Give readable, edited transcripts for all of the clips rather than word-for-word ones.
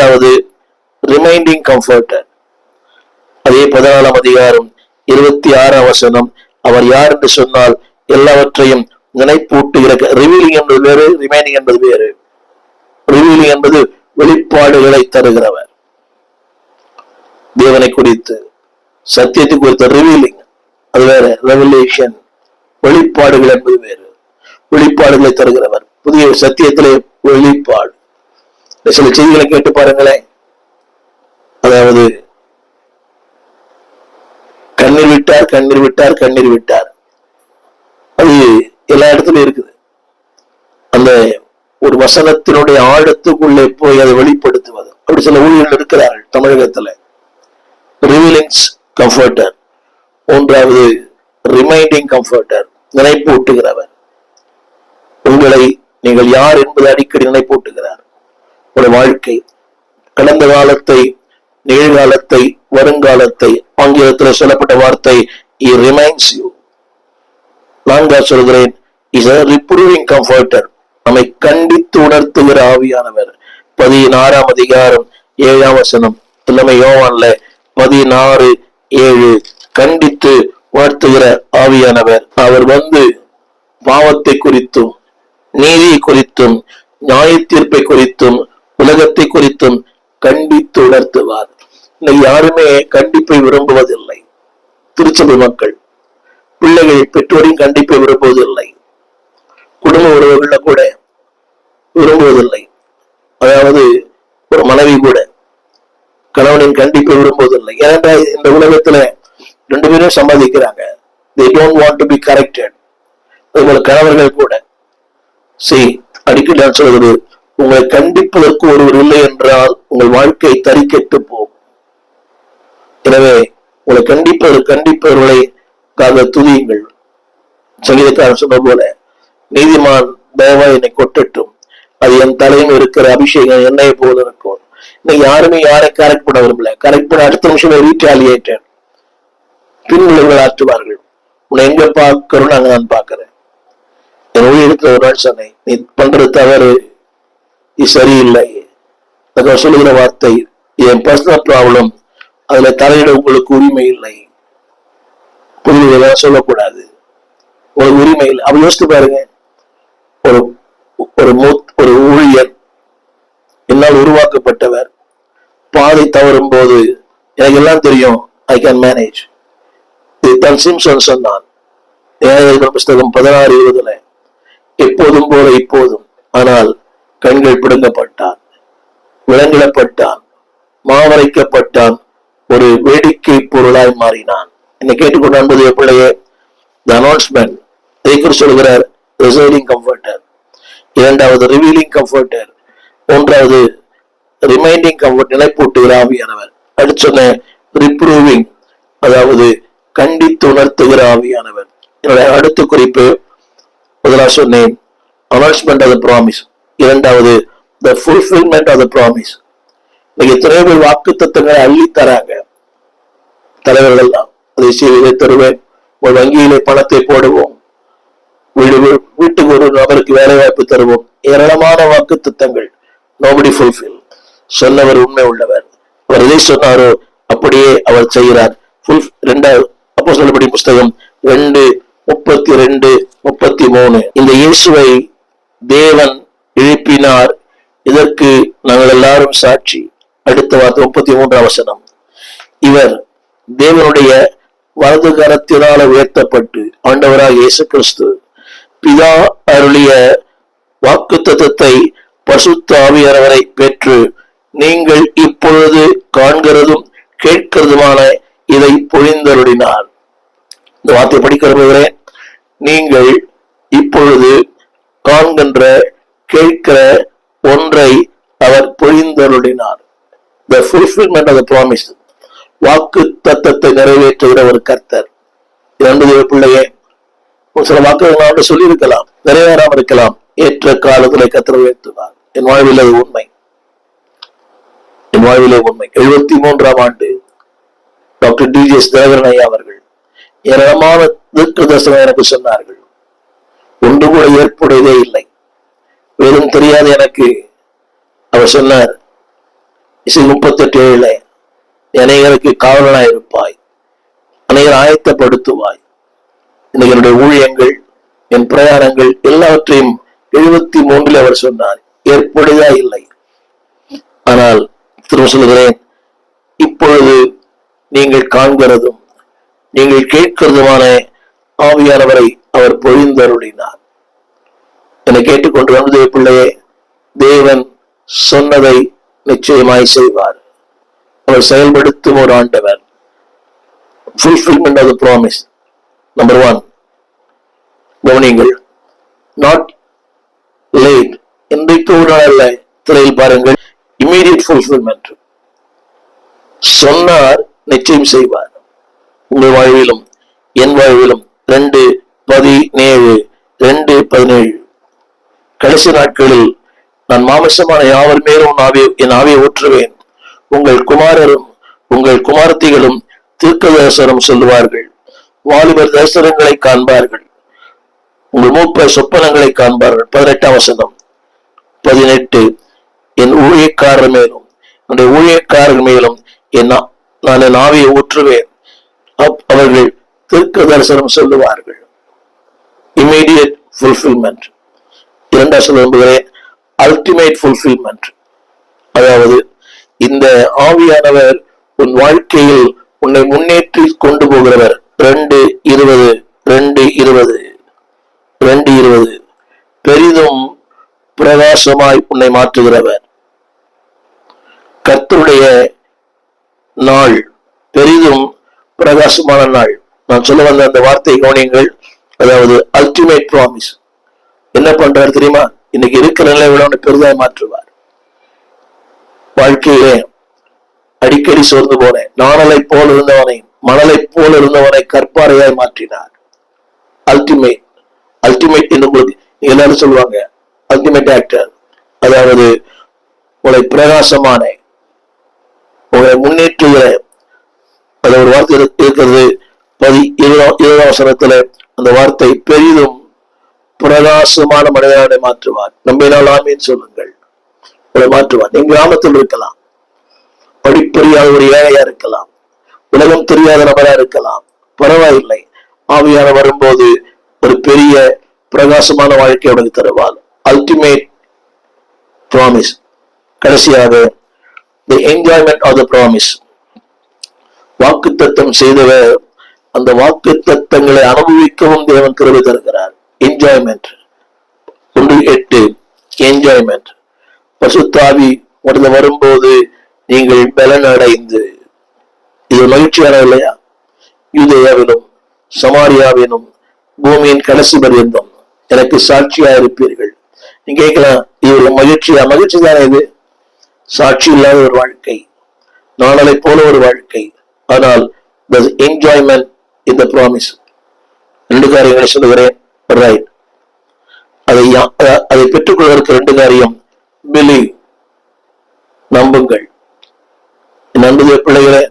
இரண்டாவது reminding comforter. அதே 14ஆம் அதிகாரம் 26ஆம் வசனம், அவர் யார் என்று சொன்னால் எல்லாவற்றையும் நினைப்பூட்டுகிற. ரிவீலிங் என்பது வேறு, ரிமைண்டிங் என்பது வேறு. ரிவீலிங் என்பது வெளிப்பாடுகளை தருகிறவர், தேவனை குறித்து சத்தியத்தை குறித்த ரிவீலிங் அது வேற. ரெவலேஷன் வெளிப்பாடுகள் என்பது வேறு. வெளிப்பாடுகளை தருகிறவர், புதிய சத்தியத்திலே வெளிப்பாடு. சில செய்திகளை கேட்டு பாருங்களேன். அதாவது கண்ணீர் விட்டார், கண்ணீர் விட்டார், கண்ணீர் விட்டார். அது எல்லா இடத்துலயும் இருக்குது. அந்த ஒரு வசனத்தினுடைய ஆழத்துக்குள்ளே போய் அதை வெளிப்படுத்துவது. அப்படி சில ஊழியர்கள் இருக்கிறார்கள் தமிழகத்துல. ரிவீலிங்ஸ் கம்ஃபர்டர். மூன்றாவது ரிமைண்டிங் கம்ஃபர்டர், நினைப்பூட்டுகிறவர். உங்களை நீங்கள் யார் என்பதை அடிக்கடி நினைப்பூட்டுகிறார். உங்களுடைய வாழ்க்கை, கடந்த காலத்தை, நிகழ்காலத்தை, வருங்காலத்தை. ஆங்கிலத்தில் சொல்லப்பட்ட வார்த்தை he reminds you. நான் சொல்கிறேன், is a reproving comforter. நம்மை கண்டித்து உணர்த்துகிற ஆவியானவர். 16ஆம் அதிகாரம் 7ஆம் வசனம், எல்லாமே யோவான்ல 16:7. கண்டித்து உணர்த்துகிற ஆவியானவர். அவர் வந்து பாவத்தை குறித்தும் நீதியை குறித்தும் நியாய தீர்ப்பை குறித்தும் உலகத்தை குறித்தும் கண்டித்து உணர்த்துவார். இன்னைக்கு யாருமே கண்டிப்பை விரும்புவதில்லை. திருச்சபை மக்கள், பிள்ளைகள் பெற்றோரையும் கண்டிப்பை விரும்புவதில்லை. குடும்ப உறவுகள்ல கூட விரும்புவதில்லை. அதாவது ஒரு மனைவி கூட கணவனின் கண்டிப்பை விரும்புவதில்லை. ஏனென்றால் இந்த உலகத்துல 2 பேரும் சம்பாதிக்கிறாங்க. they don't want to be corrected. அதுபோல கணவர்கள் கூட அடிக்கடி நான் சொல்வது, உங்களை கண்டிப்பதற்கு ஒருவர் இல்லை என்றால் உங்கள் வாழ்க்கை தறிக்கெட்டு போகும். எனவே உங்களை கண்டிப்பவர்களை துதியுங்கள். சங்கீதக்காரன் சொன்ன போல, நீதிமான் தயவாய் என்னை கொட்டட்டும், அது என் தலையில் இருக்கிற அபிஷேகம் என்னைய போல இருக்கும். இன்னைக்கு யாருமே யாரை கரெக்ட் பண்ண விரும்பல. கரெக்ட் பண்ண அடுத்த நிமிஷம் ரீடாலியேட்டட் பின்விளைவுகள் ஆற்றுவார்கள். உன்னை எங்க பார்க்கிறோம், நாங்க நான் பார்க்கிறேன். என் ஊழியத்துல ஒரு நாள் சொன்னேன், நீ பண்றது தவறு, இது சரியில்லை. சொல்லுகிற வார்த்தை, என் பர்சனல் ப்ராப்ளம், அதுல தலையிட உங்களுக்கு உரிமை இல்லை. புரியுதா? சொல்லக்கூடாது, உங்களுக்கு உரிமை இல்லை. அப்படி யோசித்து பாருங்க. ஒரு ஊழியர், என்னால் உருவாக்கப்பட்டவர், பாதை தவறும் போது எனக்கு எல்லாம் தெரியும், ஐ கேன் மேனேஜ். இதுதான் சிம்சன் சொன்னான் புஸ்தகம் 16:20. எப்போதும் போல இப்போதும், ஆனால் கண்கள் பிடுங்கப்பட்டான், விலங்கிடப்பட்டான், மாவரைக்கப்பட்டான், ஒரு வேடிக்கை பொருளாய் மாறினான். என்னை கேட்டுக்கொண்டு அன்பது பிள்ளையே, the announcement சொல்கிறார் ரிசைடிங் கம்ஃபர்டர். இரண்டாவது ரிவீலிங் கம்ஃபர்டர். மூன்றாவது ரிமைண்டிங் கம்ஃபர்ட், நிலைப்பூட்டுகிற ஆவியானவர். அடுத்து சொன்ன ரிப்ரூவிங், அதாவது கண்டித்து உணர்த்துகிற ஆவியானவர். என்னுடைய அடுத்த குறிப்பு, முதலாக சொன்னேன் அனௌன்ஸ்மெண்ட் ஆஃப் தி ப்ராமிஸ். இரண்டாவது the fulfilment of the promise. எத்தனையோ பேர் வாக்கு தத்தங்களை அள்ளி தராங்க. தலைவர்கள் எல்லாம் அதை செய்வதை தருவேன், ஒரு வங்கியிலே பணத்தை போடுவோம், வீட்டுக்கு ஒரு நபருக்கு வேலை வாய்ப்பு தருவோம். ஏராளமான வாக்கு திட்டங்கள். Nobody fulfil. சொன்னவர் உண்மை உள்ளவர். அவர் எதை சொன்னாரோ அப்படியே அவர் செய்கிறார். அப்போஸ்தலர் புஸ்தகம் 2:32-33. இந்த இயேசுவை தேவன் எழுப்பினார், இதற்கு நாங்கள் எல்லாரும் சாட்சி. அடுத்த வார்த்தை 33ஆம் வசனம். இவர் தேவனுடைய வலது கரத்தினால உயர்த்தப்பட்டு ஆண்டவராக இயேசு கிறிஸ்து பிதா அருளிய வாக்குத்தத்தத்தை பரிசுத்த ஆவியானவரை பெற்று நீங்கள் இப்பொழுது காண்கிறதும் கேட்கிறதுமான இதை பொழிந்தருளினார். இந்த வார்த்தை படிக்கிறவர்களே, நீங்கள் இப்பொழுது காண்கின்ற கேட்கிற ஒன்றை அவர் பொழிந்தருளினார். The fulfillment of the promise. வாக்கு தத்தத்தை நிறைவேற்றுகிற ஒரு கர்த்தர். இரண்டு பிள்ளையே, சில வாக்குகள் சொல்லி இருக்கலாம், நிறைவேறாமல் இருக்கலாம். ஏற்ற காலத்திலே கர்த்தர் உயர்த்துவார். என் வாழ்வில் அது உண்மை. என் வாழ்விலே உண்மை. 73ஆம் ஆண்டு டாக்டர் D.J. தினகரன் ஐயா அவர்கள் ஏராளமான தீர்க்க தரிசனம் எனக்கு சொன்னார்கள். ஒன்று கூட ஏற்புடையதே இல்லை. வேறும் தெரியாத எனக்கு அவர் சொன்னார், 38:7 அநேகருக்கு காவலனாய் இருப்பாய், அநேகர் ஆயத்தப்படுத்துவாய். இன்னைக்கு என்னுடைய ஊழியங்கள், என் பிரயாணங்கள் எல்லாவற்றையும் 73 அவர் சொன்னார். ஏற்புடையதா இல்லை. ஆனால் திரும்ப சொல்கிறேன், இப்பொழுது நீங்கள் காண்கிறதும் நீங்கள் கேட்கிறதுமான ஆவியானவரை அவர் பொழிந்தருளினார். என்னை கேட்டுக்கொண்டு வந்ததே பிள்ளையே, தேவன் சொன்னதை நிச்சயமாய் செய்வார். அவர் செயல்படுத்தும் ஒரு ஆண்டவர். fulfillment of the promise. Number 1, கவனிங்கள், not late. இன்றைக்கு ஒரு நாள் அல்ல, திரையில் பாருங்கள், immediate fulfillment. சொன்னார், நிச்சயம் செய்வார். உங்கள் வாழ்விலும் என் வாழ்விலும் 2:17 கடைசி நாட்களில் நான் மாமிசமான யாவர் மேலும் என் ஆவியை ஊற்றுவேன். உங்கள் குமாரரும் உங்கள் குமாரத்திகளும் தீர்க்க தரிசனம் சொல்லுவார்கள். வாலிபர் தரிசனங்களை காண்பார்கள். உங்கள் மூப்பர் சொப்பனங்களை காண்பார்கள். 18ஆம் வசனம். 18 என் ஊழியக்காரர் மேலும் என்னுடைய ஊழியக்காரர் மேலும் நான் என் ஆவியை ஊற்றுவேன். அவர்கள் தீர்க்க தரிசனம் சொல்லுவார்கள். Immediate fulfilment. 2ஆம் வசனம் அல்டிமேட் ஃபுல்ஃபில்மெண்ட். அதாவது இந்த ஆவியானவர் உன் வாழ்க்கையில் உன்னை முன்னேற்றி கொண்டு போகிறவர். 2:20 பெரிதும் பிரகாசமாய் உன்னை மாற்றுகிறவர். கர்த்தருடைய நாள் பெரிதும் பிரகாசமான நாள். நான் சொல்ல வந்த அந்த வார்த்தை கவனியுங்கள். அதாவது அல்டிமேட் ப்ராமிஸ். என்ன பண்றாரு தெரியுமா? இன்னைக்கு இருக்கிற நிலை விட பெரிதாய் மாற்றுவார். வாழ்க்கையிலே அடிக்கடி சோர்ந்து போனேன், நாணலை போல் இருந்தவனை மணலை போல் இருந்தவனை கற்பாறையாய் மாற்றினார். அல்டிமேட் என்று உங்களுக்கு எல்லாரும் சொல்லுவாங்க, அல்டிமேட் ஆக்டர். அதாவது உங்களை பிரகாசமான, உங்களை முன்னேற்றுகிற அது ஒரு வார்த்தை இருக்கிறது. 20ஆம் வசனத்துல அந்த வார்த்தை பெரிதும் பிரகாசமான மனிதனை மாற்றுவார். நம்பினால் ஆமீன் சொல்லுங்கள். உங்களை மாற்றுவார். நீங்க கிராமத்தில் இருக்கலாம், படிப்பறியாத ஒரு ஏழையா இருக்கலாம், உலகம் தெரியாத நபரா இருக்கலாம், பரவாயில்லை. ஆவியான வரும்போது ஒரு பெரிய பிரகாசமான வாழ்க்கை உனக்கு தருவார். Ultimate promise. கடைசியாக தி என்ஜாய்மெண்ட் ஆஃப் தி ப்ராமிஸ். வாக்கு தத்தம் செய்தவர் அந்த வாக்கு தத்தங்களை அனுபவிக்கவும் தேவன் கிருபை தருகிறார். என்ஜாய்மெண்ட். 1:8 என்ஜாய்மெண்ட். பரிசுத்த ஆவி உடனே வரும்போது நீங்கள் பலன் அடைந்து, இது மகிழ்ச்சியான இல்லையா? யூதேயாவிலும் சமாரியாவிலும் பூமியின் கடைசி பரியந்தம் எனக்கு சாட்சியா இருப்பீர்கள். நீங்க கேட்கலாம், இது ஒரு மகிழ்ச்சியா? மகிழ்ச்சி தானே இது. சாட்சி இல்லாத ஒரு வாழ்க்கை, நாணலை போல ஒரு வாழ்க்கை. ஆனால் என்ஜாய்மெண்ட் இந்த ப்ராமிஸ். 2 காரியங்களை சொல்லுகிறேன். ரைட். அதை பெற்றுக்கொள்வதற்கு 2 காரியம். பிலீவ், நம்புங்கள். நம்புகிற பிள்ளைகளே,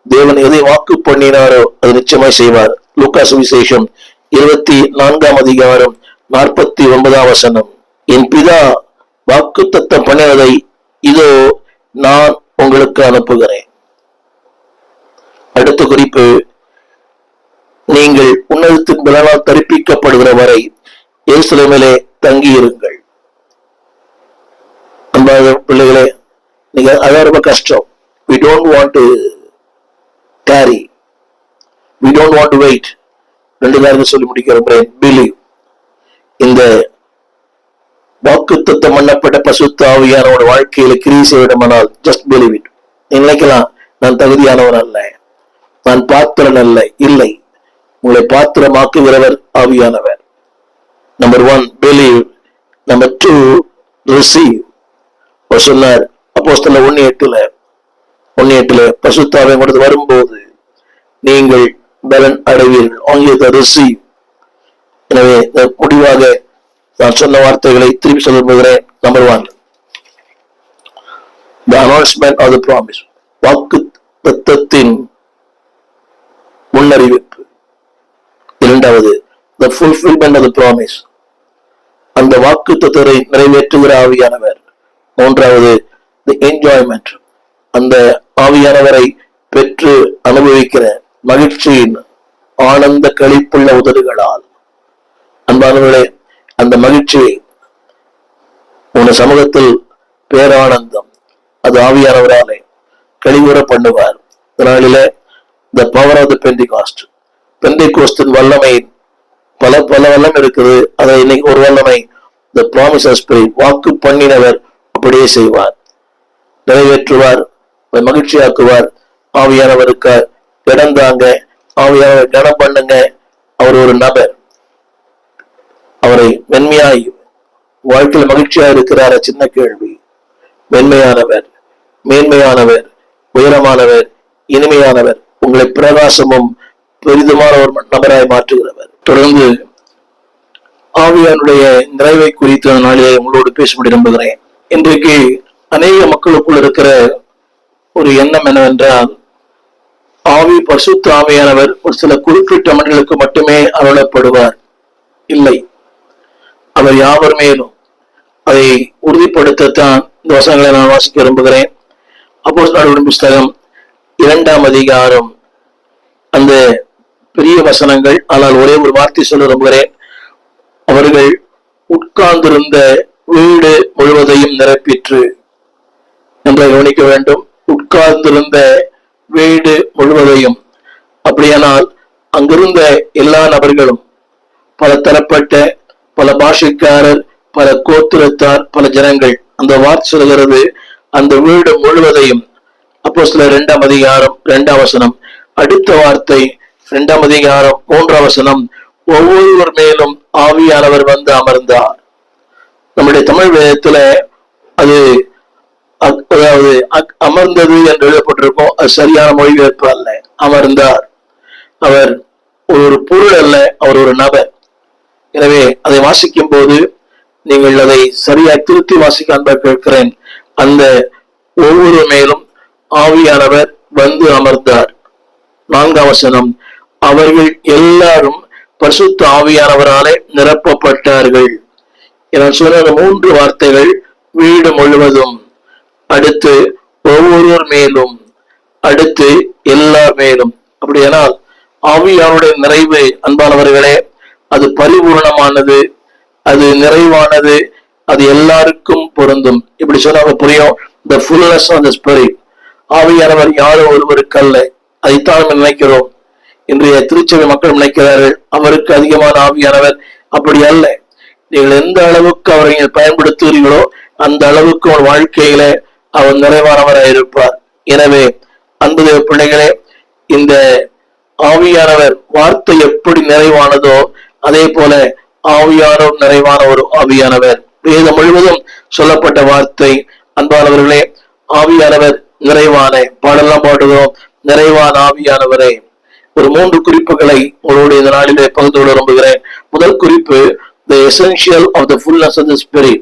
தேவன் எதை வாக்கு பண்ணினாரோ அது நிச்சயமாய் செய்வார். லூக்கா சுவிசேஷம் 24ஆம் அதிகாரம் 49ஆம் வசனம். என் பிதா வாக்கு தத்தம் பண்ணினதை இதோ நான் உங்களுக்கு அனுப்புகிறேன். அடுத்த குறிப்பு, நீங்கள் உன்னதத்தின் பலனால் தரிப்பிக்கப்படுகிற வரை எருசலேமிலே தங்கியிருங்கள். அன்பான பிள்ளைகளே, நீங்க அதான் ரொம்ப கஷ்டம். We don't want to carry, we don't want to wait. 2 காரியங்கள் சொல்லி முடிக்கிறேன். Believe. இந்த வாக்குத்தத்தம் பண்ணப்பட்ட பரிசுத்த ஆவியானவரோட வாழ்க்கையில கிரியை செய்யணுமானால் just believe it. நினைக்கலாம், நான் தகுதியானவன் அல்ல, நான் பாத்திரன் அல்ல. இல்லை, உங்களை பாத்திரமாக்குகிறவர் ஆவியானவர். Number 1 believe. Number 2 receive. சொன்னார் அப்போஸ்தலர் 1:8 பரிசுத்த ஆவி கொடுத்து வரும்போது நீங்கள் பலன் அடைவீர்கள். only the receive. எனவே முடிவாக நான் சொன்ன வார்த்தைகளை திருப்பி சொல்ல போகிறேன். Number 1 the announcement of the promise. வாக்கு தத்தத்தின் முன்னறிவிப்பு. 2வது the fulfillment of the promise. அந்த வாக்கு தத்தத்தை நிறைவேற்றுகிற ஆவியானவர். 3வது the enjoyment. அந்த ஆவியானவரை பெற்று அனுபவிக்கிற மகிழ்ச்சியின் ஆனந்த களிப்புள்ள உதடுகளால் அன்பானவர்களே, அந்த மகிழ்ச்சியை உன் சமூகத்தில் பேரானந்தம் அது ஆவியானவராலே கழிவுற பண்ணுவார். இதனாலே the power of the Pentecost, பெந்தைகோஸ்தின் வல்லமை பல வல்லம் இருக்குது. அதை இன்னைக்கு ஒரு வல்லமை the promise of spirit, வாக்கு பண்ணினவர் அப்படியே செய்வார், நிறைவேற்றுவார், மகிழ்ச்சியாக்குவார். ஆவியானவருக்கு இடந்தாங்க, ஆவியானவர் கனம் பண்ணுங்க. அவர் ஒரு நபர், அவரை மென்மையாய் வாழ்க்கையில் மகிழ்ச்சியா இருக்கிறார. சின்ன கேள்வி, மென்மையானவர், மேன்மையானவர், உயரமானவர், இனிமையானவர், உங்களை பிரகாசமும் பெரிதுமான ஒரு நபராய் மாற்றுகிறவர். தொடர்ந்து ஆவியானுடைய நிறைவை குறித்த நாளிலே உங்களோடு பேச விரும்புகிறேன். இன்றைக்கு அநேக மக்களுக்குள் இருக்கிற ஒரு எண்ணம் என்னவென்றால், ஆவி பரிசுத்த ஆவியானவர் ஒரு சில குறிப்பிட்ட மனிதர்களுக்கு மட்டுமே அருளப்படுவார். இல்லை, அவர் யாவர் மேலும். அதை உறுதிப்படுத்தத்தான் இந்த வசனங்களை நான் வாசிக்க விரும்புகிறேன். அப்போஸ்தலர்களுடைய புஸ்தகம் 2ஆம் அதிகாரம், அந்த பெரிய வசனங்கள், ஆனால் ஒரே ஒரு வார்த்தை சொல்ல விரும்புகிறேன். அவர்கள் உட்கார்ந்திருந்த வீடு முழுவதையும் நிரப்பிற்று என்று கவனிக்க வேண்டும். உட்கார்ந்திருந்த வீடு முழுவதையும். அப்படியானால் அங்கிருந்த எல்லா நபர்களும், பல தரப்பட்ட, பல பாஷைக்காரர், பல கோத்திரத்தார், பல ஜனங்கள். அந்த வார்த்தை சொல்கிறது அந்த வீடு முழுவதையும். அப்போஸ்தலர் 2ஆம் அதிகாரம் 2ஆம் வசனம். அடுத்த வார்த்தை 2ஆம் அதிகாரம் 3ஆம் வசனம், ஒவ்வொருவர் மேலும் ஆவியானவர் வந்து அமர்ந்தார். நம்முடைய தமிழ் வேதத்துல அது அதாவது அமர்ந்தது என்று எழுதப்பட்டிருக்கும். அது சரியான மொழிபெயர்ப்பு அல்ல. அமர்ந்தார், அவர் ஒரு பொருள் அல்ல, அவர் ஒரு நபர். எனவே அதை வாசிக்கும் போது நீங்கள் அதை சரியாய் திருத்தி வாசிக்க அன்பா கேட்கிறேன். அந்த ஒவ்வொரு மேலும் ஆவியானவர் வந்து அமர்ந்தார். 4ஆம் வசனம், அவர்கள் எல்லாரும் பரிசுத்த ஆவியானவராலே நிரப்பப்பட்டார்கள். என சொன்ன 3 வார்த்தைகள், வீடு முழுவதும், அடுத்து ஒவ்வொருவர் மேலும், அடுத்து எல்லார் மேலும். அப்படியானால் ஆவியானுடைய நிறைவு அன்பானவர்களே, அது பரிபூர்ணமானது, அது நிறைவானது, அது எல்லாருக்கும் பொருந்தும். இப்படி சொன்னாங்க புரியும். the fullness of the spirit, ஆவியானவர் யாரோ ஒருவருக்கு அல்ல. அதைத்தான் நம்ம நினைக்கிறோம். இன்றைய திருச்சபை மக்கள் நினைக்கிறார்கள் அவருக்கு அதிகமான ஆவியானவர். அப்படி அல்ல. நீங்கள் எந்த அளவுக்கு அவரை பயன்படுத்துகிறீர்களோ அந்த அளவுக்கு அவர் வாழ்க்கையில அவர் நிறைவானவராக இருப்பார். எனவே அன்பு தேவ பிள்ளைகளே, இந்த ஆவியானவர் வார்த்தை எப்படி நிறைவானதோ அதே போல ஆவியானவர் நிறைவான ஒரு ஆவியானவர். வேதம் முழுவதும் சொல்லப்பட்ட வார்த்தை அன்பானவர்களே, ஆவியானவர் நிறைவான, பாடலாம் பாடுகிறோம், நிறைவான ஆவியானவரே. ஒரு 3 குறிப்புகளை உங்களுடைய இந்த நாளிலே பகிர்ந்து கொள்ள விரும்புகிறேன். முதல் குறிப்பு, the essential of the fullness of the spirit,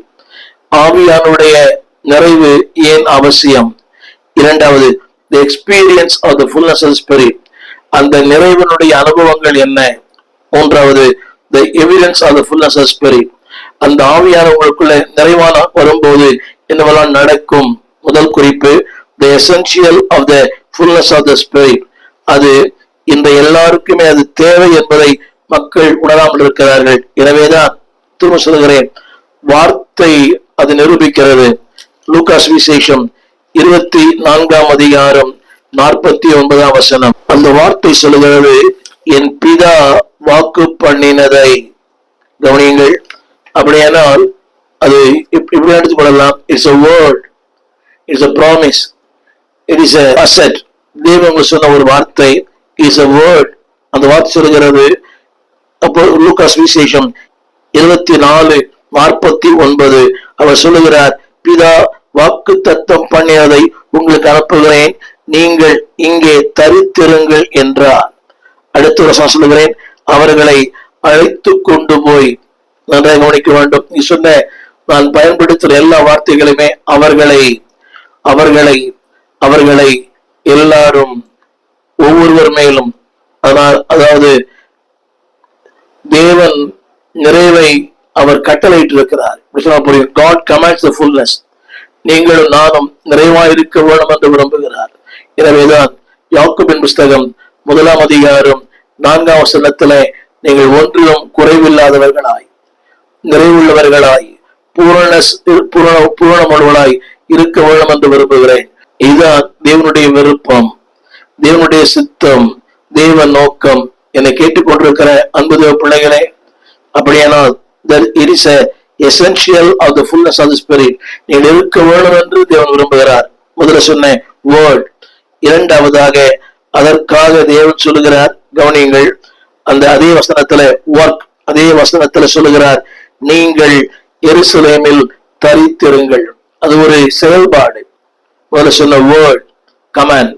ஆவியானுடைய நிறைவு ஏன் அவசியம். இரண்டாவது, the experience of the fullness of the spirit, அந்த நிறைவினுடைய அனுபவங்கள் என்ன. மூன்றாவது, the evidence of the fullness of the spirit, அந்த ஆவியான உங்களுக்குள்ள நிறைவான வரும்போது என்னவெல்லாம் நடக்கும். முதல் குறிப்பு, the essential of the fullness of the spirit, அது இந்த எல்லாருக்குமே அது தேவை என்பதை மக்கள் உணராமல் இருக்கிறார்கள். எனவேதான் திரும்ப சொல்கிறேன், வார்த்தை அது நிரூபிக்கிறது. லூகாஸ் விசேஷம் 24ஆம் அதிகாரம் 49ஆம் வசனம், அந்த வார்த்தை சொல்லுகிறது, என் பிதா வாக்கு பண்ணினதை. கவனியுங்கள். அப்படியானால் அது இப்படி எடுத்துக் கொள்ளலாம். It's a word, it's a promise, it is a asset. தேவன் சொன்ன ஒரு வார்த்தை, இட்ஸ் a word. அந்த வார்த்தை சொல்லுகிறது. அப்போ லூகாஸ் விசேஷம் 24:49 அவர் சொல்லுகிறார், பிதா வாக்கு தத்தம் பண்ணியதை உங்களுக்கு அனுப்புகிறேன், நீங்கள் இங்கே தரித்திருங்கள் என்றார். அடுத்த வருஷம் சொல்லுகிறேன், அவர்களை அழைத்து கொண்டு போய். நன்றாக கவனிக்க வேண்டும். நீ சொன்ன நான் பயன்படுத்துகிற எல்லா வார்த்தைகளுமே அவர்களை அவர்களை அவர்களை எல்லாரும், ஒவ்வொருவர் மேலும். அதாவது தேவன் நிறைவை அவர் கட்டளையிட்டு இருக்கிறார். God commands the fullness. நீங்களும் நானும் நிறைவாயிருக்க வேண்டும் என்று விரும்புகிறார். எனவேதான் யாக்கோபின் புஸ்தகம் 1 அதிகாரம் 4 வசனத்திலே நீங்கள் ஒன்றிலும் குறைவில்லாதவர்களாய் நிறைவுள்ளவர்களாய் பூரணமுள்ளவர்களாய் இருக்க வேண்டும் என்று விரும்புகிறேன். இதுதான் தேவனுடைய விருப்பம், தேவனுடைய சித்தம், தேவ நோக்கம். என்னை கேட்டுக்கொண்டிருக்கிற அன்பு தேவ பிள்ளைகளே, அப்படியானால் it is a essential of the fullness of the spirit. நீங்கள் இருக்க வேண்டும் என்று தேவன் விரும்புகிறார். முதல்ல சொன்ன வேர்ட். இரண்டாவதாக அதற்காக தேவன் சொல்லுகிறார், கவனியுங்கள், அந்த அதே வசனத்துல ஒர்க், அதே வசனத்துல சொல்லுகிறார், நீங்கள் எருசலேமில் தரித்திருங்கள். அது ஒரு செயல்பாடு. முதல்ல சொன்ன வேர்ட் கமாண்ட்,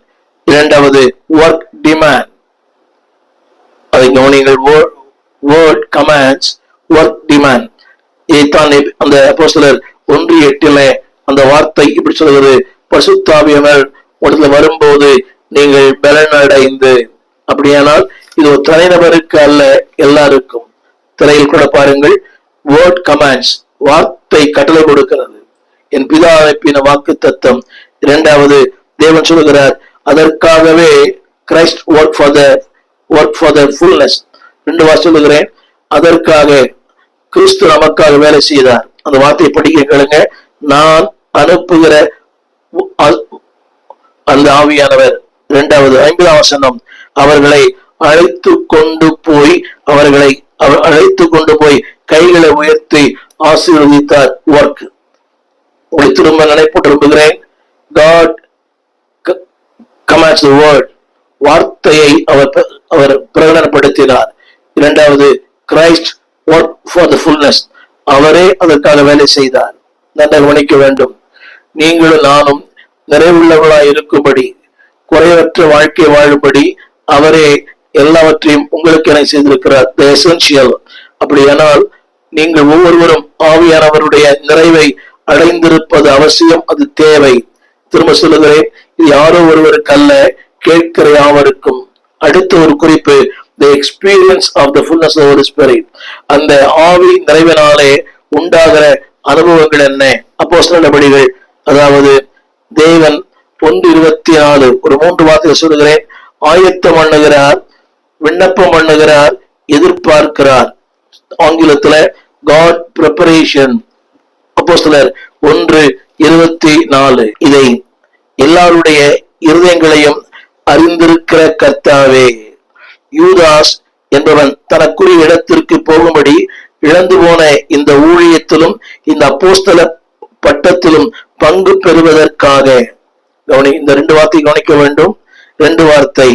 இரண்டாவது ஒர்க் டிமாண்ட். அதை கவனியுங்கள், வேர்ட் கமாண்ட்ஸ், ஒர்க் டிமாண்ட். இதைத்தான் அந்த அப்போஸ்தலர் 1:8 அந்த வார்த்தை இப்படி சொல்கிறது, பரிசுத்த ஆவியானவர் உடத்துல வரும்போது நீங்கள் பலன் அடைந்து. அப்படியானால் இது ஒரு தனிநபருக்கு அல்ல, எல்லாருக்கும். திரையில் கூட பாருங்கள், வேர்ட் கமாண்ட்ஸ், வார்த்தை கட்டளை கொடுக்கிறது. என் பிதா அனுப்பின வாக்கு தத்தம். இரண்டாவது தேவன் சொல்லுகிறார், அதற்காகவே Christ work for the fullness. 2 வார்த்தை சொல்லுகிறேன், அதற்காக கிறிஸ்து நமக்காக வேலை செய்தார். அந்த வார்த்தையை படிக்க கேளுங்க. நான் அனுப்புகிற அந்த ஆவியானவர். 2வது 5ஆம் வசனம், அவர்களை அழைத்து கொண்டு போய் கைகளை உயர்த்தி ஆசீர்வதித்தார். ஒர்க். உங்களை திரும்ப நினைப்பூட்ட விரும்புகிறேன். God commands the word. வார்த்தையை அவர் பிரகடனப்படுத்தினார். 2வது Christ work for the fullness. அவரே அதற்காக வேலை செய்தார். நன்றாக கவனிக்க வேண்டும். நீங்களும் நானும் நிறைவுள்ளவர்களாய் இருக்கும்படி, குறைவற்ற வாழ்க்கை வாழும்படி அவரே எல்லாவற்றையும் உங்களுக்கு என செய்திருக்கிறார். தி எசென்ஷியல். அப்படியானால் நீங்கள் ஒவ்வொருவரும் ஆவியானவருடைய நிறைவை அடைந்திருப்பது அவசியம், அது தேவை. திரும்ப சொல்லுகிறேன், இது யாரோ ஒருவருக்கு அல்ல, கேட்கிற யாவருக்கும். அடுத்த ஒரு குறிப்பு, the experience of the fullness of the Holy Spirit. அந்த ஆவி நிறைவினாலே உண்டாகிற அனுபவங்கள் என்ன? அப்போஸ்தலர் நடபடிகள், அதாவது தேவன் 1:24 ஒரு 3 வார்த்தையை சொல்லுகிறேன். ஆயத்தம் பண்ணுகிறார், விண்ணப்பம் பண்ணுகிறார், எதிர்பார்க்கிறார். ஆங்கிலத்துல God preparation. அப்போஸ்தலர் 1:24. இதை எல்லாருடைய இருதயங்களையும் அறிந்திருக்கிற கர்த்தாவே. யூதாஸ் என்பவன் தனக்குரிய இடத்திற்கு போகும்படி இழந்து போன இந்த ஊழியத்திலும் இந்த அப்போஸ்தல பட்டத்திலும் பங்கு பெறுவதற்காக. இந்த 2 வார்த்தை கவனிக்க வேண்டும். 2 வார்த்தை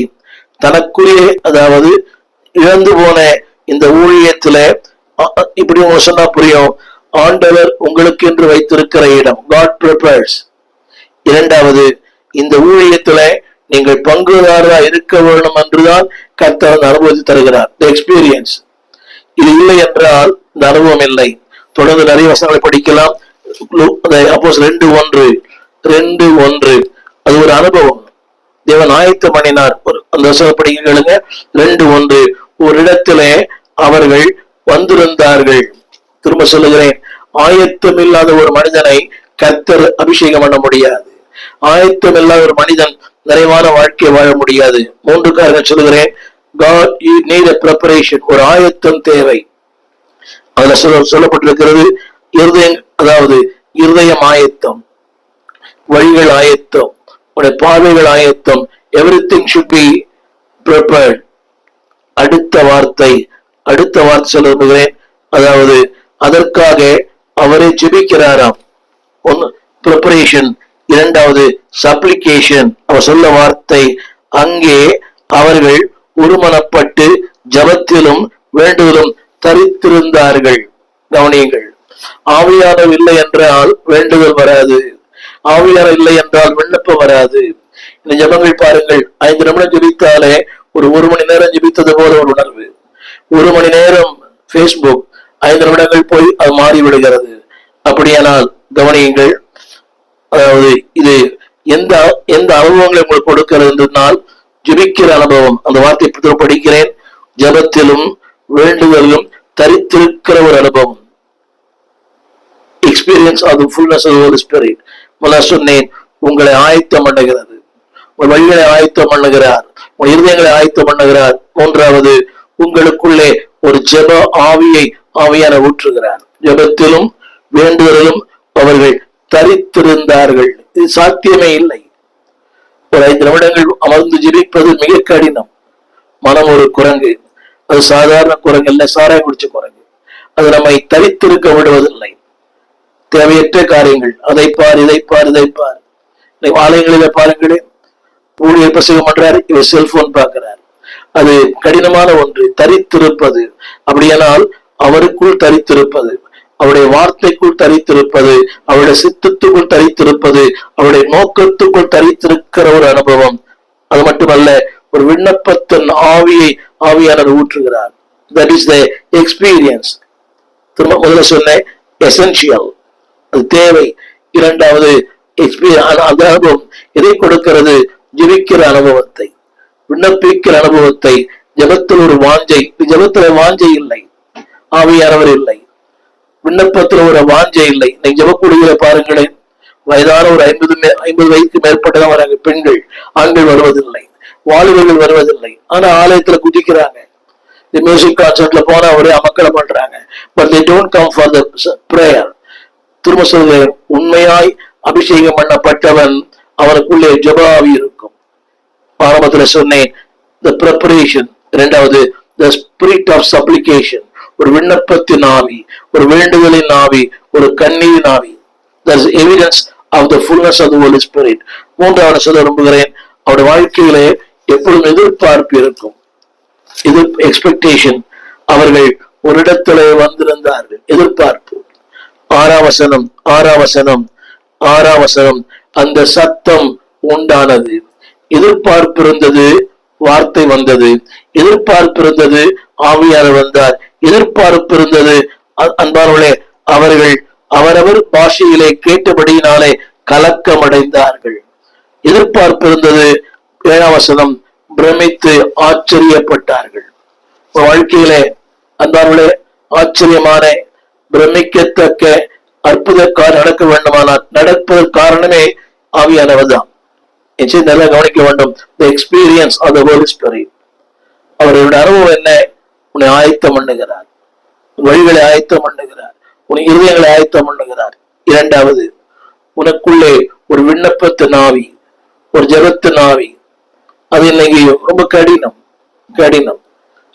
தனக்குரிய, அதாவது இழந்து போன இந்த ஊழியத்துல, இப்படி உங்க சொன்னா புரியும், ஆண்டவர் உங்களுக்கு என்று வைத்திருக்கிற இடம், God prepares. 2வது இந்த ஊழியத்துல நீங்கள் பங்குதாரா இருக்க வேண்டும் என்றுதான் கர்த்தர் அனுபவத்தை தருகிறார். எக்ஸ்பீரியன்ஸ். இது இல்லை என்றால் இந்த அனுபவம் இல்லை. தொடர்ந்து நிறைய வசனங்களை படிக்கலாம். அப்போஸ்தலர் 2:1 அது ஒரு அனுபவம். தேவன் ஆயத்தம் பண்ணினார். அந்த வசனம் படிக்க கேளுங்க. 2:1 ஒரு இடத்திலே அவர்கள் வந்திருந்தார்கள். திரும்ப சொல்லுகிறேன், ஆயத்தம் இல்லாத ஒரு மனிதனை கர்த்தர் அபிஷேகம் பண்ண முடியாது. ஆயத்தம் இல்லாத ஒரு மனிதன் நிறைவான வாழ்க்கையை வாழ முடியாது. 3 காரணம் சொல்லுகிறேன். God, you need a preparation. ஒரு ஆயத்தம் தேவை. அதுல சொல்லப்பட்டிருக்கிறது, அதாவது இருதயம் ஆயத்தம், வழிகள் ஆயத்தம், உடைய பார்வைகள் ஆயத்தம். Everything should be prepared. அடுத்த வார்த்தை சொல்லுகிறேன், அதாவது அதற்காக அவரை ஜெபிக்கிறாராம். 1 preparation, 2வது சப்ளிகேஷன். அவர் சொல்ல வார்த்தை, அங்கே அவர்கள் ஒருமனப்பட்டு ஜபத்திலும் வேண்டுதலும் தரித்திருந்தார்கள். கவனியுங்கள், ஆவியானவர் இல்லை என்றால் வேண்டுதல் வராது, ஆவியானவர் இல்லை என்றால் விண்ணப்பம் வராது. இந்த ஜபங்கள் பாருங்கள், 5 நிமிடம் ஜெபித்தாலே ஒரு 1 மணி நேரம் ஜெபித்தது போல ஒரு உணர்வு. 1 மணி நேரம் Facebook, 5 நிமிடங்கள் போய் அது மாறிவிடுகிறது. அப்படியானால் கவனியுங்கள், அதாவது இது எந்த அனுபவங்களை உங்களுக்கு கொடுக்கிறது என்றால் ஜெபிக்கிற அனுபவம். அந்த வார்த்தை படிக்கிறேன், ஜபத்திலும் வேண்டுதலும் தரித்திருக்கிற ஒரு அனுபவம். experience of the fullness of the Holy Spirit. முதல்ல சொன்னேன், உங்களை ஆயத்தம் பண்ணுகிறது, உங்கள் வழிகளை ஆயத்தம் பண்ணுகிறார், உங்கள் இருதயங்களை ஆயத்தம் பண்ணுகிறார். மூன்றாவது, உங்களுக்குள்ளே ஒரு ஜெப ஆவியை ஆவியான ஊற்றுகிறார். ஜெபத்திலும் வேண்டுதலிலும் அவர்கள் தரித்திருந்தார்கள். இது சாத்தியமே இல்லை. ஒரு 5 நிமிடங்கள் அமர்ந்து ஜெபிப்பது மிக கடினம். மனம் ஒரு குரங்கு, அது சாதாரண குரங்கு இல்லை, சாராயம் குடிச்ச குரங்கு. அது நம்மை தரித்திருக்க விடுவதில்லை. தேவையற்ற காரியங்கள், அதை பார், இதை பார், இதை பார். ஆலயங்களில பாருங்களேன், ஊழியர் பிரசங்கம் பண்றாரு, இவர் செல்போன் பார்க்கிறார். அது கடினமான ஒன்று. தரித்திருப்பது, அப்படியானால் அவருக்குள் தரித்திருப்பது, அவருடைய வார்த்தைக்குள் தரித்திருப்பது, அவருடைய சித்தத்துக்குள் தரித்திருப்பது, அவருடைய நோக்கத்துக்குள் தரித்திருக்கிற ஒரு அனுபவம். அது மட்டுமல்ல, ஒரு விண்ணப்பத்தின் ஆவியை ஆவியானவர் ஊற்றுகிறார். That is the experience. திரும்ப முதல்ல சொன்ன எசென்சியல், அது தேவை. இரண்டாவது அந்த அனுபவம் எதை கொடுக்கிறது? ஜெபிக்கிற அனுபவத்தை, விண்ணப்பிக்கிற அனுபவத்தை. ஜெபத்தில் ஒரு வாஞ்சை. ஜெபத்துல வாஞ்சை இல்லை, ஆவியானவர் இல்லை. விண்ணப்பத்தில் ஒரு வாஞ்சை இல்லை. இன்னைக்கு ஜெபக்குடியில பாருங்களேன், வயதான ஒரு 50 வயதுக்கு மேற்பட்டதான் வராங்க பெண்கள். ஆண்கள் வருவதில்லை, வாலிபர்கள் வருவதில்லை. ஆனா ஆலயத்துல குதிக்கிறாங்க. மியூசிக் கான்சர்ட்ல போனா ஒரே அமக்களம் பண்றாங்க. But they don't come for the prayer. திரும்ப சொல்கிறேன், உண்மையாய் அபிஷேகம் பண்ணப்பட்டவன் அவனுக்குள்ளே ஜெப ஆவி இருக்கும். ஆரம்பத்துல சொன்னேன், the preparation. இரண்டாவது, the spirit of supplication, ஒரு விண்ணப்பத்தின் ஆவி, ஒரு வேண்டுதலின் ஆவி, ஒரு கண்ணீரின் ஆவி. There is evidence of the fullness of the Holy Spirit. மூன்றாவது சொல்ல விரும்புகிறேன், அவருடைய வாழ்க்கையிலே எப்பொழுதும் எதிர்பார்ப்பு இருக்கும். இது எக்ஸ்பெக்டேஷன். அவர்கள் ஒரு இடத்துல வந்திருந்தார்கள். எதிர்பார்ப்பு. 6ஆம் வசனம், அந்த சத்தம் உண்டானது. எதிர்பார்ப்பு இருந்தது, வார்த்தை வந்தது. எதிர்பார்ப்பு இருந்தது, ஆவியானவர் வந்தார். எதிர்பார்ப்பு இருந்தது, அன்பானவர்களே, அவர்கள் அவரவர் பாஷையிலே கேட்டபடியினாலே கலக்கமடைந்தார்கள். எதிர்பார்ப்பு இருந்தது. 7ஆம் வசனம், பிரமித்து ஆச்சரியப்பட்டார்கள். வாழ்க்கையிலே அன்பானவர்களே, ஆச்சரியமான பிரமிக்கத்தக்க அற்புதக்கார நடக்க வேண்டுமானால் நடப்பதற்கு காரணமே ஆவியானவர் தான். நல்லா கவனிக்க வேண்டும். The experience of the Holy Spirit. அவருடைய அனுபவம் என்ன? உன்னை ஆயத்தம் பண்ணுகிறார், வழிகளை ஆயத்தம் பண்ணுகிறார், உன் இருதயங்களை ஆயத்தம் பண்ணுகிறார். இரண்டாவது, உனக்குள்ளே ஒரு விண்ணப்பத்தின் ஆவி, ஒரு ஜெபத்தின் ஆவி. அது இன்னைக்கு ரொம்ப கடினம்.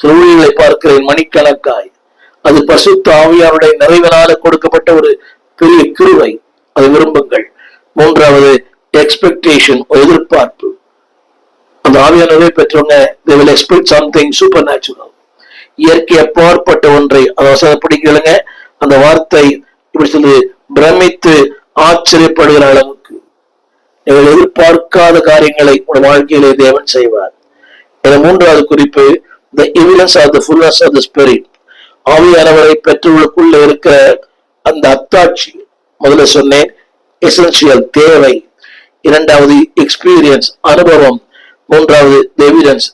சில ஊழியர்களை பார்க்கிறேன் மணிக்கணக்காய். அது பரிசுத்த ஆவியாருடைய நிறைவினால கொடுக்கப்பட்ட ஒரு பெரிய கிருபை. அதை விரும்புங்கள். மூன்றாவது, எக்ஸ்பெக்டேஷன், எதிர்பார்ப்பு. அந்த ஆவியானவரை பெற்றவங்க they will expect something supernatural. இயற்கை அப்பாற்பட்ட ஒன்றை. அதை வசனப்படி கேளுங்க. அந்த வார்த்தை இப்படி சொல்லி, பிரமித்து ஆச்சரியப்படுகிற அளவுக்கு நீங்கள் எதிர்பார்க்காத காரியங்களை உங்கள் வாழ்க்கையிலே தேவன் செய்வார். மூன்றாவது குறிப்பு, the evidence of the fullness of the Spirit. ஆவியானவரை பெற்றவர்களுக்குள்ள இருக்கிற அந்த அத்தாட்சி. முதல்ல சொன்னேன், எசென்சியல், தேவை. இரண்டாவது, எக்ஸ்பீரியன்ஸ், அனுபவம். மூன்றாவது, எவிடன்ஸ்.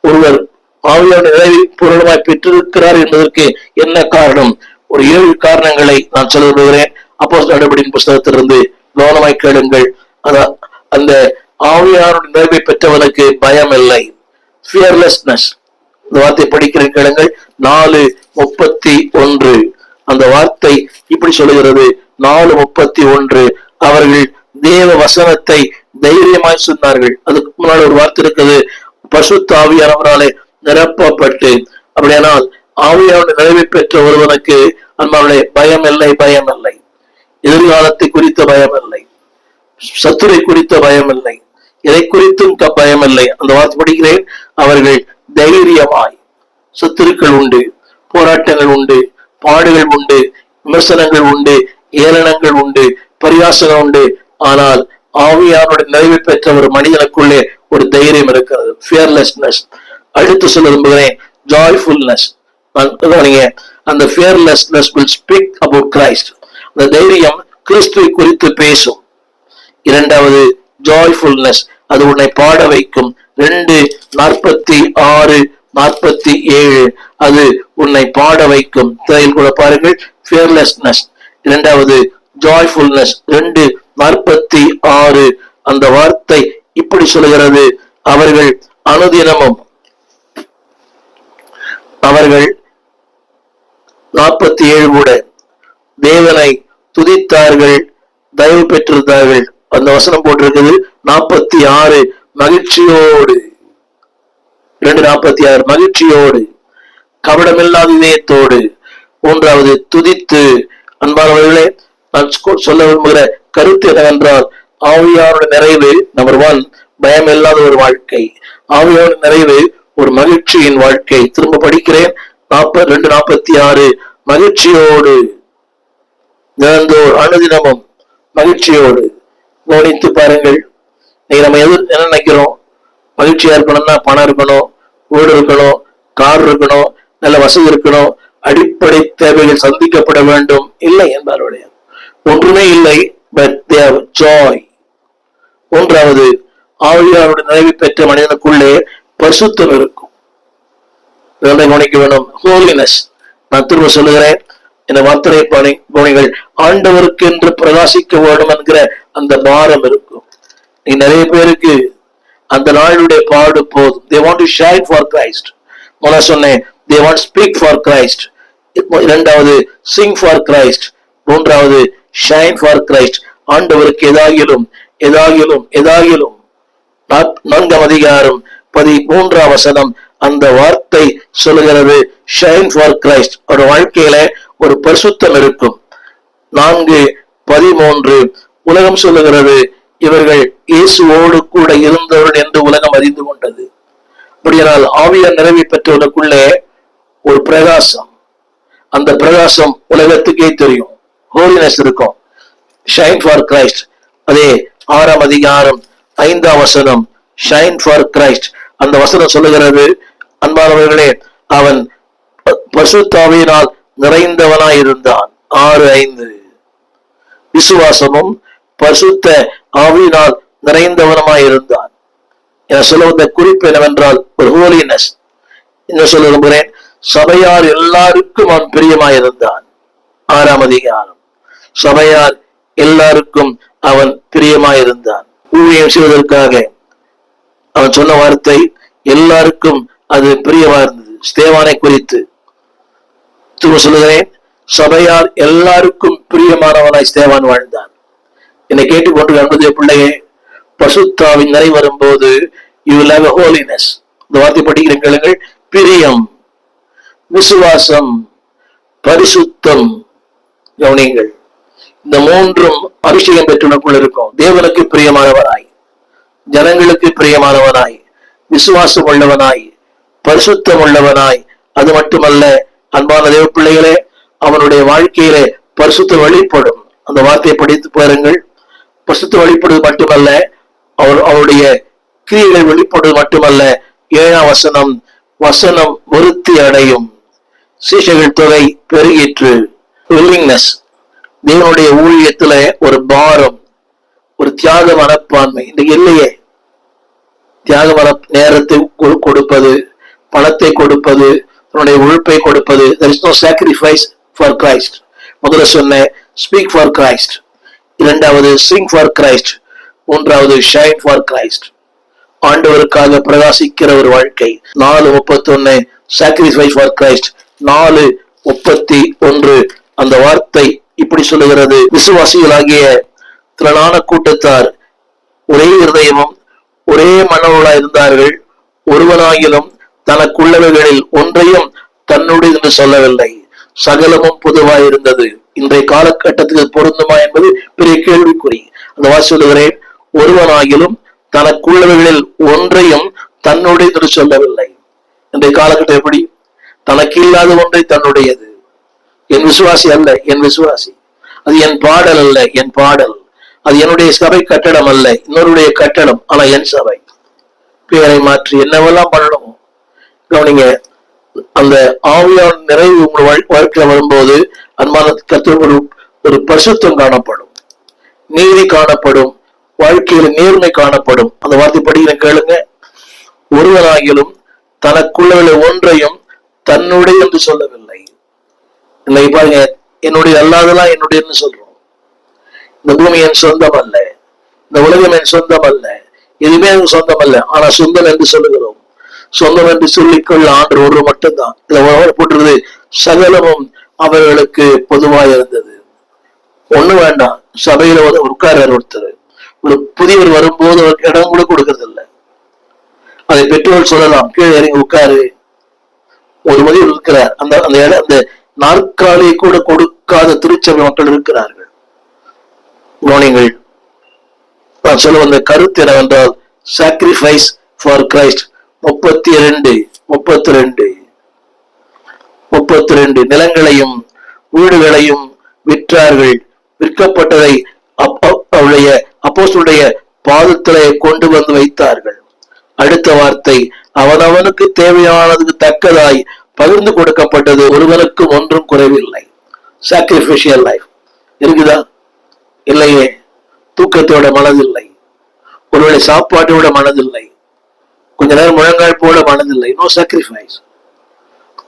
ஒருவர் ஆவியான நிறைவை பூரணமாய் பெற்றிருக்கிறார் என்பதற்கு என்ன காரணம்? ஒரு 7 காரணங்களை நான் சொல்ல விரும்புகிறேன். அப்போஸ்தலர் நடபடியின் புஸ்தகத்திலிருந்து கவனமாய் கேளுங்கள். அந்த ஆவியான நிறைவை பெற்றவனுக்கு பயம் இல்லை, ஃபியர்லெஸ்னஸ். இந்த வார்த்தை படிக்கிற கேளுங்கள். 4:31. அந்த வார்த்தை இப்படி சொல்லுகிறது. 4:31. அவர்கள் தேவ வசனத்தை தைரியமாய் சொன்னார்கள். அதுக்கு முன்னாடி ஒரு வார்த்தை இருக்குது, பரிசுத்த ஆவியானவராலே நிரப்பப்பட்டு. அப்படியானால் ஆவியானவர் நிறைவை பெற்ற ஒருவனுக்கு அன்பானவர்களே பயம் இல்லை. எதிர்காலத்தை குறித்த பயம் இல்லை, சத்துரை குறித்த பயம் இல்லை, எதை குறித்தும் பயம் இல்லை. அந்த வார்த்தை படிக்கிறேன். அவர்கள் தைரியமாய், சத்துருக்கள் உண்டு, போராட்டங்கள் உண்டு, பாடுகள் உண்டு, விமர்சனங்கள் உண்டு, ஏளனங்கள் உண்டு, பரியாசங்கள் உண்டு. ஆனால் ஆவியானுடைய நிறைவு பெற்ற ஒரு மனிதனுக்குள்ளே ஒரு தைரியம் இருக்கிறது, ஃபியர்லெஸ்னஸ். அடுத்து சொல்ல விரும்புகிறேன், ஜாய்ஃபுல்னஸ். அந்த fearlessness will speak about Christ. அந்த தைரியம் கிறிஸ்துவை குறித்து பேசும். இரண்டாவது, ஜாய்ஃபுல்னஸ், அது உன்னை பாட வைக்கும். 2:46-47 அது உன்னை பாட வைக்கும். திரையில் கூட பாருங்கள், ஃபியர்லெஸ்னஸ். இரண்டாவது, ஜாய்ஃபுல்னஸ். 2:46 அந்த வார்த்தை இப்படி சொல்கிறது, அவர்கள் அனுதினமும், அவர்கள் 47 கூட தேவனை துதித்தார்கள், தயவு பெற்றிருந்தார்கள். அந்த வசனம் போட்டிருக்குது 46 மகிழ்ச்சியோடு. 2:46 மகிழ்ச்சியோடு, கபடமில்லாத இதயத்தோடு. 3வது துதித்து. அன்பானவர்களே, நான் சொல்ல விரும்புகிற கருத்து என்னவென்றால், ஆவியானோட நிறைவு நம்பர் 1 பயம் இல்லாத ஒரு வாழ்க்கை, ஆவியானோட நிறைவு ஒரு மகிழ்ச்சியின் வாழ்க்கை. திரும்ப படிக்கிறேன், 2:46 மகிழ்ச்சியோடு, தினந்தோறும் அனுதினமும் மகிழ்ச்சியோடு. கவனித்து பாருங்கள். நீங்க நம்ம என்ன நினைக்கிறோம்? மகிழ்ச்சியா இருக்கணும்னா பணம் இருக்கணும், வீடு இருக்கணும், கார் இருக்கணும், நல்ல வசதி இருக்கணும், அடிப்படை தேவைகள் சந்திக்கப்பட வேண்டும். இல்லை என்பாருடைய ஒன்றுமே இல்லை. But they have Joy. 3வது ஆவியானோட நிறைவு பெற்ற மனிதனுக்குள்ளே பரிசுத்தம் இருக்கும். கவனிக்க வேண்டும், ஹோலினஸ். நான் திரும்ப சொல்லுகிறேன், இந்த வார்த்தை பணிகள் ஆண்டவருக்கு என்று பிரகாசிக்க வேண்டும் என்கிற அந்த பாரம் இருக்கும். நீ நிறைய பேருக்கு அந்த நாளுடைய பாடு போதும். they want to shine for Christ. முதல்ல சொன்னேன், they want to speak for Christ. 2வது sing for Christ. 3வது shine for Christ. ஆண்டவருக்கு எதாகிலும் எதாகிலும் எதாகிலும். 4ஆம் அதிகாரம் 13ஆம் வசனம் அந்த வார்த்தை சொல்லுகிறது, shine for Christ. ஒரு வாழ்க்கையில ஒரு பரிசுத்தம் இருக்கும். 4:13 உலகம் சொல்லுகிறது, இவர்கள் இயேசுவோடு கூட இருந்தவர்கள் என்று உலகம் அறிந்து கொண்டது. அப்படியானால் ஆவியார் நிறைவை பெற்றவர்களுக்குள்ளே ஒரு பிரகாசம், அந்த பிரகாசம் உலகத்துக்கே தெரியும். ஹோலினஸ் இருக்கும். Shine for Christ. அதே 6ஆம் அதிகாரம் 5ஆம் வசனம், ஷைன் ஃபார் கிரைஸ்ட். அந்த வசனம் சொல்லுகிறது, அன்பானவர்களே, அவன் பரிசுத்த ஆவியினால் நிறைந்தவனாய் இருந்தான். 6:5 விசுவாசமும் பரிசுத்த ஆவியினால் நிறைந்தவனமாய் இருந்தான். என சொல்ல வந்த குறிப்பு என்னவென்றால் ஒரு ஹோலினஸ். என்ன சொல்ல விரும்புகிறேன், சபையார் எல்லாருக்கும் அவன் பிரியமாயிருந்தான். 6ஆம் அதிகாரம், சபையார் எல்லாருக்கும் அவன் பிரியமாயிருந்தான். ஊழியம் செய்வதற்காக அவன் சொன்ன வார்த்தை எல்லாருக்கும் அது பிரியமா இருந்தது. ஸ்தேவானை குறித்து திரும்ப சொல்லுகிறேன், சபையார் எல்லாருக்கும் பிரியமானவனாய் ஸ்தேவான் வாழ்ந்தான். என்னை கேட்டுக்கொண்டு அன்புடைய பிள்ளையே, பரிசுத்தாவின் நிறை வரும்போது you will have a holiness. இந்த வார்த்தை படிக்கிற கேளுங்கள், பிரியம், விசுவாசம், பரிசுத்தம். கவனிங்கள், இந்த 3ம் அபிஷேகம் பெற்றவனுக்குள் இருக்கும். தேவனுக்கு பிரியமானவனாய், ஜனங்களுக்கு பிரியமானவனாய், விசுவாசம் உள்ளவனாய், பரிசுத்தம் உள்ளவனாய். அது மட்டுமல்ல, அன்பான தேவ பிள்ளைகளே, அவனுடைய வாழ்க்கையிலே பரிசுத்தம் வெளிப்படும். அந்த வார்த்தையை படித்து பாருங்கள். பரிசுத்தம் வெளிப்படுவது மட்டுமல்ல, அவருடைய கிரியைகள் வெளிப்படுவது மட்டுமல்ல. 7ஆம் வசனம், வசனம் விருத்தி அடையும், சீஷர்கள் தொகை பெருகிற்று. வில்லிங்னஸ், தேவனுடைய ஊழியத்துல ஒரு பாரம், ஒரு தியாக மனப்பான்மை இன்றைக்கு இல்லையே. தியாக நேரத்தை கொடுப்பது, பணத்தை கொடுப்பது, தன்னுடைய உழைப்பை கொடுப்பது. there is no sacrifice for Christ. முதல்ல சொன்ன speak for Christ, 2வது sing for Christ, 3வது shine for Christ. ஆண்டவருக்காக பிரகாசிக்கிற ஒரு வாழ்க்கை. 4:31 sacrifice for Christ. 4:31 அந்த வார்த்தை இப்படி சொல்லுகிறது, விசுவாசிகளாகிய திரளான கூட்டத்தார் ஒரே இருதயமும் ஒரே மனவுளாய் இருந்தார்கள், ஒருவனாகிலும் தனக்குள்ளவைகளில் ஒன்றையும் தன்னுடைய என்று சொல்லவில்லை, சகலமும் பொதுவாய் இருந்தது. இன்றைய காலகட்டத்துக்கு பொருந்துமா என்பது பெரிய கேள்விக்குறி. அந்த வாசி சொல்லுகிறேன், ஒருவனாகிலும் தனக்குள்ளவைகளில் ஒன்றையும் தன்னுடைய என்று சொல்லவில்லை. இன்றைய காலகட்டம் எப்படி? தனக்கு இல்லாத ஒன்றை தன்னுடையது. என் விசுவாசி அல்ல, என் விசுவாசி. அது என் பாடல் அல்ல, என் பாடல். அது என்னுடைய சபை கட்டடம் அல்ல, இன்னொருடைய கட்டடம். ஆனா என் சபை. பேரை மாற்றி என்னவெல்லாம் பண்ணணும். கவனிங்க, அந்த ஆவியான நிறைவு உங்கள் வாழ்க்கையில வரும்போது அன்பான கர்த்தர் ஒரு பரிசுத்தம் காணப்படும், நீதி காணப்படும், வாழ்க்கையில நேர்மை காணப்படும். அந்த வார்த்தை படிக்கிற கேளுங்க, ஒருவராகிலும் தனக்குள்ள ஒன்றையும் தன்னுடைய என்று சொல்லவில்லை. இல்லை பாருங்க, என்னுடைய அல்லாதெல்லாம் என்னுடையன்னு சொல்றோம். இந்த பூமி என் சொந்தம் அல்ல, இந்த உலகம் என் சொந்தம் அல்ல, எதுவுமே எனக்கு சொந்தம் அல்ல. ஆனா சொந்தம் என்று சொல்லுகிறோம். சொந்தம் என்று சொல்லிக்கொள்ள ஆண்டு ஒன்று மட்டும்தான். இதுல போட்டிருந்தது சகலமும் அவர்களுக்கு பொதுவாக இருந்தது. ஒண்ணு வேண்டாம். சபையில உட்கார்றார் ஒருத்தர், ஒரு புதியவர் வரும்போது அவருக்கு இடம் கூட கொடுக்கறது இல்லை. அதை பெற்றோர் சொல்லலாம், கீழே இறங்கி உட்காரு. ஒரு முதியவர் இருக்கிறார், அந்த அந்த இடம், அந்த நாற்காலியை கூட கொடுக்காத திருச்சபை மக்கள் இருக்கிறார்கள். கவனிங்கள், நான் சொல்ல வந்த கருத்து என்னவென்றால் சாக்ரிஃபைஸ் ஃபார் கிரைஸ்ட். 32 நிலங்களையும் வீடுகளையும் விற்றார்கள். விற்கப்பட்டதை அவருடைய அப்போஸ்தலருடைய பாதத்திலே கொண்டு வந்து வைத்தார்கள். அடுத்த வார்த்தை, அவனவனுக்கு தேவையானதுக்கு தக்கதாய் பகிர்ந்து கொடுக்கப்பட்டது, ஒருவனுக்கும் ஒன்றும் குறைவில்லை. சாக்ரிஃபிஷியல் லைஃப் இருக்குதா? இல்லையே. தூக்கத்தோட மனதில்லை, ஒருவேளை சாப்பாட்டோட மனதில்லை, கொஞ்ச நேரம் முழங்கால் போட மனதில்லை. No sacrifice.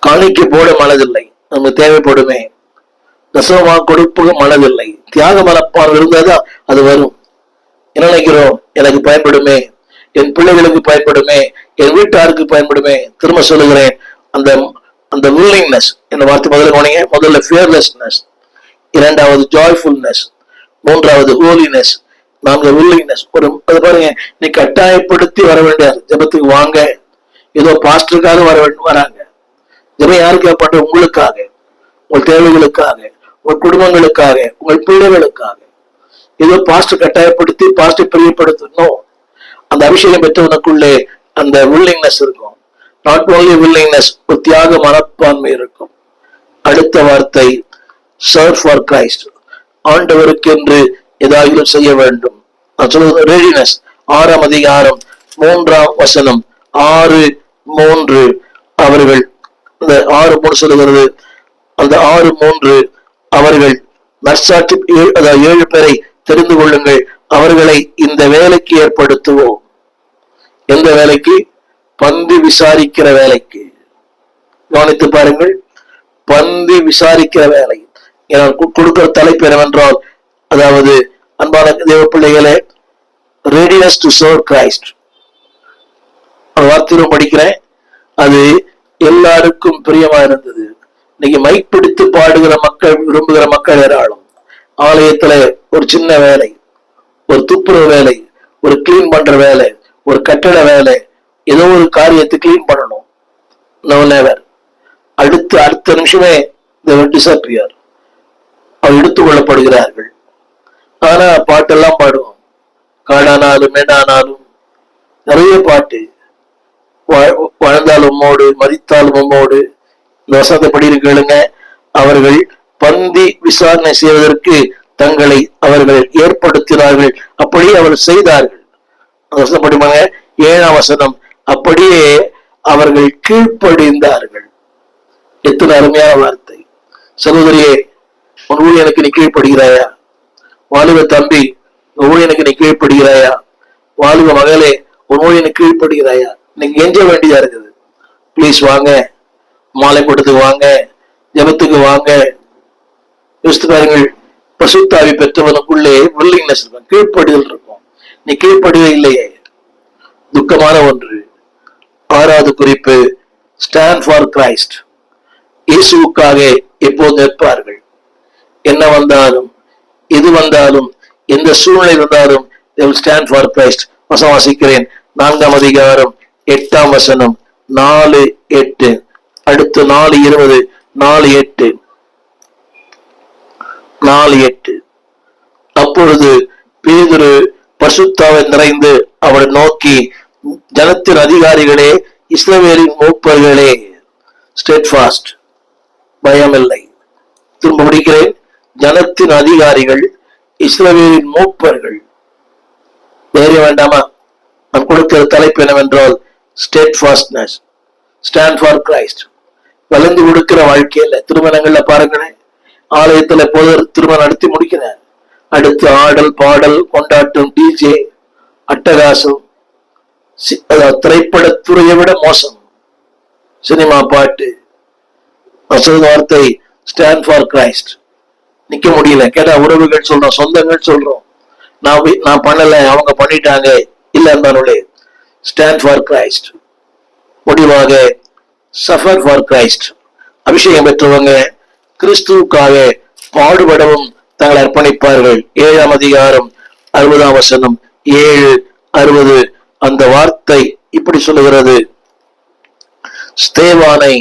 காணிக்கை போட மனதில்லை, நமக்கு தேவைப்படுமே. தசமமாக கொடுப்புக மனதில்லை. தியாக மனப்பான்மை இருந்தாதான் அது வரும். என்ன நினைக்கிறோம்? எனக்கு பயன்படுமே, என் பிள்ளைகளுக்கு பயன்படுமே, என் வீட்டாருக்கு பயன்படுமே. திரும்ப சொல்லுகிறேன், அந்த அந்த வில்லிங்னஸ் என்ற வார்த்தை முதல்ல கவனிங்க. முதல்ல ஃபியர்லெஸ்னஸ், இரண்டாவது ஜாய்ஃபுல்னஸ், மூன்றாவது ஹோலினஸ், நான்கு வில்லிங்னஸ். ஒரு பாருங்க, நீ கட்டாயப்படுத்தி வர வேண்டிய ஜபத்துக்கு வாங்க, ஏதோ பாஸ்டருக்காக வராங்க. ஜபம் யாருக்காக பண்ற? உங்களுக்காக, உங்கள் தேவைகளுக்காக, உங்கள் குடும்பங்களுக்காக, உங்கள் பிள்ளைகளுக்காக. ஏதோ பாஸ்டர் கட்டாயப்படுத்தி பாஸ்டர் பிரியப்படுத்தணும். அந்த அபிஷேகம் பெற்றவனுக்குள்ளே அந்த வில்லிங்னஸ் இருக்கும். நாட் ஓன்லி வில்லிங்னஸ், ஒரு தியாக மனப்பான்மை இருக்கும். அடுத்த வார்த்தை சர்வ் ஃபார் கிரைஸ்ட். ஆண்டவருக்கு என்று ஏதாவது செய்ய வேண்டும். நான் சொல்வது ரெடினஸ். 6ஆம் அதிகாரம் 3ஆம் வசனம், 6:3. அவர்கள் அந்த 6:3 சொல்லுகிறது. அந்த 6:3 அவர்கள் நற்சாட்சி, அதாவது 7 பேரை தெரிந்து கொள்ளுங்கள், அவர்களை இந்த வேலைக்கு ஏற்படுத்துவோம். எந்த வேலைக்கு? பந்தி விசாரிக்கிற வேலைக்கு. கவனித்து பாருங்கள், பந்தி விசாரிக்கிற வேலை. கொடுக்கிற தலைப்பு என்னவென்றால், அதாவது அன்பான தேவ பிள்ளைகளே, ரெடினஸ் டு சர்வ் கிரைஸ்ட். வார்த்தையும் படிக்கிறேன், அது எல்லாருக்கும் பிரியமா இருந்தது. இன்னைக்கு மைக் பிடித்து பாடுகிற மக்கள், விரும்புகிற மக்கள் ஏராளம். ஆலயத்துல ஒரு சின்ன வேலை, ஒரு துப்புரவு வேலை, ஒரு கிளீன் பண்ற வேலை, ஒரு கட்டட வேலை, ஏதோ ஒரு காரியத்தை கிளீன் பண்ணணும். No never. அடுத்த நிமிஷமே they will disappear. அவர் எடுத்துக் கொள்ளப்படுகிறார்கள். ஆனா பாட்டெல்லாம் பாடுவோம், காடானாலும் மேடானாலும், நிறைய பாட்டு. வாழ்ந்தாலும் உம்மோடு, மதித்தாலும் உம்மோடு. இந்த வசனத்தை படி கேளுங்க. அவர்கள் பந்தி விசாரணை செய்வதற்கு தங்களை அவர்கள் ஏற்படுத்தினார்கள், அப்படியே அவர்கள் செய்தார்கள். வசனம் படிப்பாங்க, 7ஆம் வசனம், அப்படியே அவர்கள் கீழ்ப்படிந்தார்கள். எத்தனை அருமையான வார்த்தை. சகோதரியே, உன் ஊழியனுக்கு நீ கீழ்ப்படுகிறாயா? வாலிப தம்பி, உன் ஊழியனுக்கு நீ கீழ்ப்படுகிறாயா? வாலிப மகளே, உன் ஊழியனுக்கு கீழ்ப்படுகிறாயா? நீங்க எஞ்ச வேண்டியதா இருக்குது. பிளீஸ் வாங்க, மாலை கூட்டத்துக்கு வாங்க, ஜபத்துக்கு வாங்க. யோசித்து பாருங்கள், பசுத்தாவி பெற்றவனுக்குள்ளே வில்லிங்னஸ் இருக்கும், கீழ்ப்படிதல் இருக்கும். நீ கீழ்ப்படிவே இல்லையே, துக்கமான ஒன்று. 6வது குறிப்பு, ஸ்டாண்ட் ஃபார் கிரைஸ்ட். இயேசுவுக்காக எப்போது நிற்பார்கள். என்ன வந்தாலும், எது வந்தாலும், எந்த சூழ்நிலை வந்தாலும் they will stand for Christ. வசனம் வாசிக்கிறேன், 4ஆம் அதிகாரம் 8ஆம் வசனம், 4:8. அடுத்து 4:20, 4:8, 4:8. அப்பொழுது பேதுரு பரிசுத்தாவை நிறைந்து அவரை நோக்கி, ஜனத்தின் அதிகாரிகளே, இஸ்ரவேலின் மூப்பர்களே, ஸ்டெட்ஃபாஸ்ட், பயமில்லை. திரும்ப முடிக்கிறேன், ஜனத்தின் அதிகாரிகள், இஸ்ரவேலின் மூப்பர்கள். தைரியம் வேண்டாமா? நான் கொடுக்கிற தலைப்பு என்னவென்றால் ஸ்டெட்ஃபாஸ்ட்னஸ், ஸ்டாண்ட் ஃபார் கிரைஸ்ட். வளர்ந்து கொடுக்கிற வாழ்க்கையில, திருமணங்கள்ல பாருங்களேன், ஆலயத்துல போதர் திருமணம் நடத்தி முடிக்கிறார். அடுத்து ஆடல், பாடல், கொண்டாட்டம், டிஜே, அட்டகாசம். திரைப்படத்துறையை விட மோசம் சினிமா பாட்டு. வார்த்தை ஸ்டாண்ட் ஃபார் கிரைஸ்ட். நிக்க முடியல. கேட்டா உறவுகள் சொல்றோம், சொந்தங்கள் சொல்றோம், நான் பண்ணல, அவங்க பண்ணிட்டாங்க. இல்ல இருந்தாலே ஸ்டாண்ட் ஃபார் கிரைஸ்ட். முடிவாக சஃபர் ஃபார் கிரைஸ்ட். அபிஷேகம் பெற்றவங்க கிறிஸ்துவுக்காக பாடுபடவும் தங்களை அர்ப்பணிப்பார்கள். 7ஆம் அதிகாரம் 60ஆம் வசனம், 7:60. அந்த வார்த்தை இப்படி சொல்லுகிறது, ஸ்தேவானை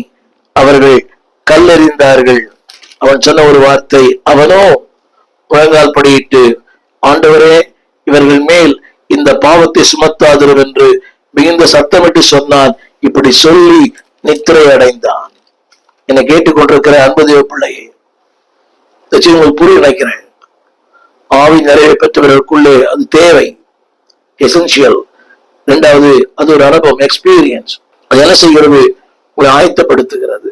அவர்கள் கல்லெறிந்தார்கள். அவன் சொன்ன ஒரு வார்த்தை, அவனோ முழங்கால் படியிட்டு, ஆண்டவரே இவர்கள் மேல் இந்த பாவத்தை சுமத்தாதிரும் என்று மிகுந்த சத்தமிட்டு சொன்னான். இப்படி சொல்லி நித்திரை அடைந்தான். என்னை கேட்டுக்கொண்டிருக்கிற அன்பு தேவ பிள்ளையே, உங்களுக்கு புரிய நினைக்கிறேன். ஆவி நிறைவை பெற்றவர்களுக்குள்ளே அது தேவை, எசென்சியல். இரண்டாவது, அது ஒரு அனுபவம், எக்ஸ்பீரியன்ஸ். அது என்ன செய்கிறது? உங்களை ஆயத்தப்படுத்துகிறது,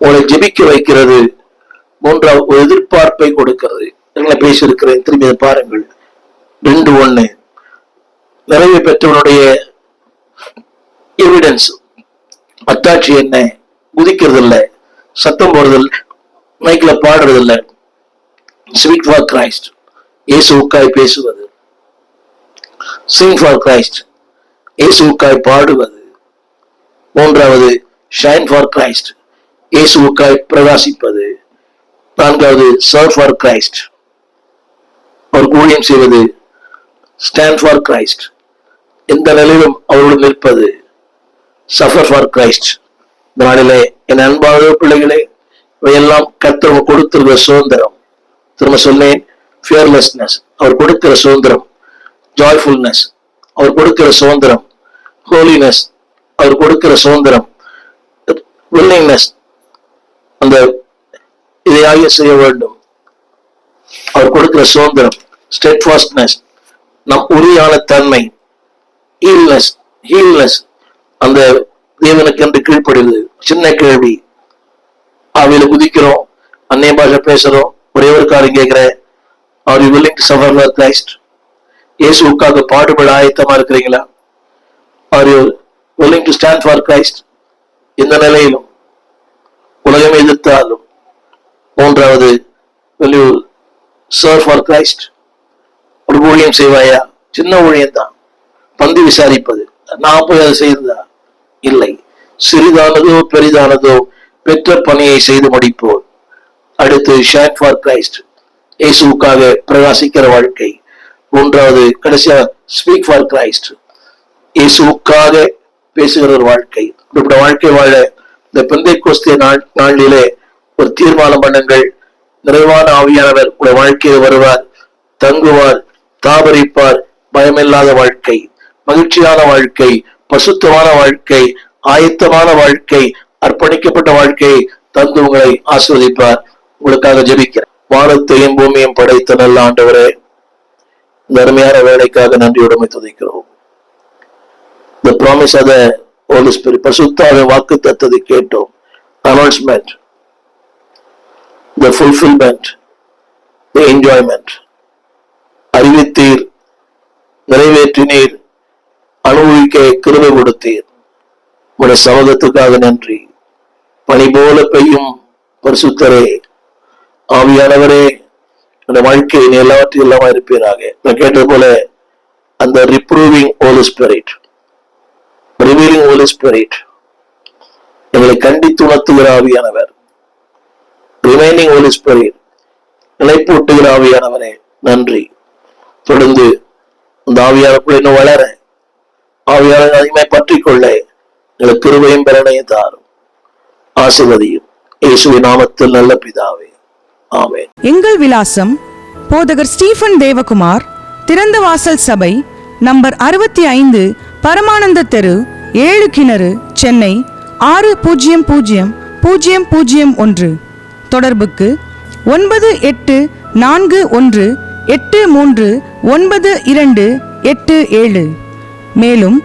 உங்களை ஜெபிக்க வைக்கிறது. மூன்றாவது, ஒரு எதிர்பார்ப்பை கொடுக்கிறது. பேசியிருக்கிறேன், திரும்பி பாருங்கள். 2:1 நிறைவு பெற்றவனுடைய எவிடன்ஸ், அத்தாட்சி என்ன? குதிக்கிறது இல்லை, சத்தம் போடுறது, மைக்ல பாடுறது இல்லை. ஸ்பீக் ஃபார் கிரைஸ்ட், இயேசுவுக்காய் பேசுவது. சிங் ஃபார் கிரைஸ்ட், இயேசுவுக்காய் பாடுவது. மூன்றாவது, ஷைன் ஃபார் கிரைஸ்ட், இயேசுவுக்காய் பிரகாசிப்பது. நான்காவது, சர்வ் ஃபார் கிரைஸ்ட், அவர் ஊழியம் செய்வது. ஸ்டாண்ட் ஃபார் கிரைஸ்ட், எந்த நிலையிலும் அவரோடு நிற்பது. Suffer for Christ. இந்த நாளிலே என் அன்பான பிள்ளைகளே, இவையெல்லாம் கர்த்தர் கொடுத்திருக்கிற சுதந்திரம். திரும்ப சொன்னேன், ஃபியர்லெஸ்னஸ் அவர் கொடுக்கிற சுதந்திரம், ஜாய்ஃபுல்னஸ் அவர் கொடுக்கிற சுதந்திரம், ஹோலினஸ் அவர் கொடுக்கிற சுதந்திரம், வில்லிங்னஸ் அந்த இதையாக செய்ய வேண்டும் அவர் கொடுக்கிற சுதந்திரம், ஸ்டெட்ஃபாஸ்ட்னஸ் நம் உறுதியான தன்மை, ஹீல்னஸ் அந்த தேவனுக்கு என்று கீழ்ப்படுகிறது. சின்ன கேள்வி, ஆவியில குதிக்கிறோம், அந்நிய பாஷை பேசுறோம். ஒரே ஒரு காரியம் கேட்கிறேன், are you willing to suffer for Christ? இயேசுவுக்காக பாடுபட ஆயத்தமா இருக்கிறீங்களா? Are you willing to stand for Christ? எந்த நிலையிலும், உலகம் எதிர்த்தாலும். மூன்றாவது, will you serve for Christ? ஒரு ஊழியம் செய்வாயா? சின்ன ஊழியம் தான், பந்து விசாரிப்பது. நான் போய் அதை செய்ததா? இல்லை. சிறிதானதோ பெரிதானதோ பெற்ற பணியை செய்து முடிப்போம். அடுத்து ஷைன் ஃபார் கிரைஸ்ட், இயேசுவுக்காக பிரகாசிக்கிற வாழ்க்கை. மூன்றாவது, கடைசியா ஸ்பீக் ஃபார் கிரைஸ்ட், இயேசுவுக்காக பேசுகிற ஒரு வாழ்க்கை. இப்படி வாழ்க்கை வாழ இந்த பெந்தைக்கோஸ்தே நாளிலே ஒரு தீர்மானம் பண்ணுங்கள். நிறைவான ஆவியானவர் உடைய வாழ்க்கையில் வருவார், தங்குவார், தாபரிப்பார். பயமில்லாத வாழ்க்கை, மகிழ்ச்சியான வாழ்க்கை, பசுத்தமான வாழ்க்கை, ஆயத்தமான வாழ்க்கை, அர்ப்பணிக்கப்பட்ட வாழ்க்கையை தந்து உங்களை ஆசீர்வதிப்பார். உங்களுக்காக ஜெபிக்கிறேன். வானத்தையும் பூமியும் படைத்த நல்ல ஆண்டவரே, இந்த அருமையான வேலைக்காக நன்றியுடைமை துதிக்கிறோம். The promise of the Holy Spirit, பசுத்தாவின் வாக்கு தத்தத்தை கேட்டோம். Announcement, the fulfillment, the enjoyment. அறிவித்தீர், நிறைவேற்றினீர், அனுபவிக்க கிருபை கொடுத்தீர். உடைய சமூகத்துக்காக நன்றி. பனி போல பெய்யும் பரிசுத்தரே, ஆவியானவரே, அந்த வாழ்க்கையின் எல்லாவற்றையும் இல்லாம இருப்பீராக. நான் கேட்டது போல அந்த reproving holy spirit, revealing holy spirit, எங்களை கண்டித்து உணர்த்துகிற ஆவியானவர், ரிமைனிங் ஹோலி ஸ்பிரிட், நிலைப்பூட்டுகிற ஆவியானவரே நன்றி. தொடர்ந்து அந்த ஆவியானக்குள்ள இன்னும் வளர, ஆவியான அதிகமாக பற்றிக்கொள்ள எங்களுக்கு கிருபையும் பலனையும் தாரும், ஆசீர்வதியும். இயேசுவின் நாமத்தில் நல்ல பிதாவே, ஆமென். எங்கள் விலாசம்: போதகர் ஸ்டீபன் தேவகுமார், திறந்த வாசல் சபை, நம்பர் 65, பரமானந்த தெரு, 7 கிணறு, சென்னை 600001. தொடர்புக்கு 9841839287. மேலும்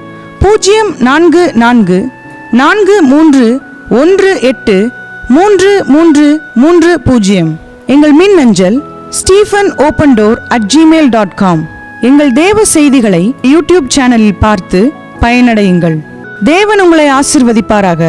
0444318330. எங்கள் மின்னஞ்சல் stephenopendor@gmail.com. எங்கள் தேவ செய்திகளை யூடியூப் சேனலில் பார்த்து பயனடையுங்கள். தேவன் உங்களை ஆசீர்வதிப்பாராக.